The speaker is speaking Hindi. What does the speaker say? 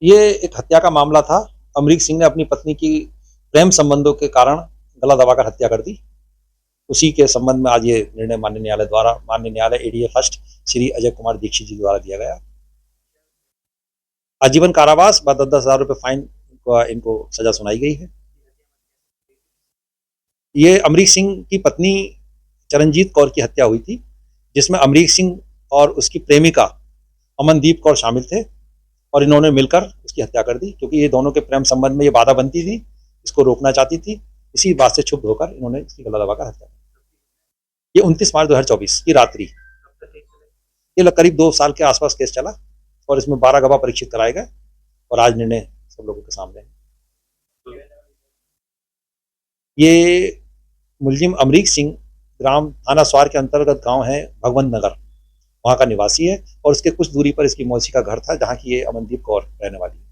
ये एक हत्या का मामला था। अमरीक सिंह ने अपनी पत्नी की प्रेम संबंधों के कारण गला दबाकर हत्या कर दी। उसी के संबंध में आज ये निर्णय माननीय न्यायालय एडीए फर्स्ट श्री अजय कुमार दीक्षित जी द्वारा दिया गया। आजीवन कारावास व 10,000 रुपये फाइन इनको सजा सुनाई गई है। ये अमरीक सिंह की पत्नी चरणजीत कौर की हत्या हुई थी, जिसमें अमरीक सिंह और उसकी प्रेमिका अमनदीप कौर शामिल थे और इन्होंने मिलकर उसकी हत्या कर दी, क्योंकि ये दोनों के प्रेम संबंध में ये बाधा बनती थी, इसको रोकना चाहती थी। इसी बात से क्षुब्ध होकर इन्होंने इसकी गला दबाकर हत्या की। ये 29 मार्च 2024 की रात्रि, ये करीब 2 साल के आसपास केस चला और इसमें 12 गवाह परीक्षित कराए गए और आज निर्णय सब लोगों के सामने है। ये मुलजिम अमरीक सिंह ग्राम थाना स्वार के अंतर्गत गांव है भगवंत नगर, वहां का निवासी है और उसके कुछ दूरी पर इसकी मौसी का घर था, जहां की ये अमनदीप कौर रहने वाली है।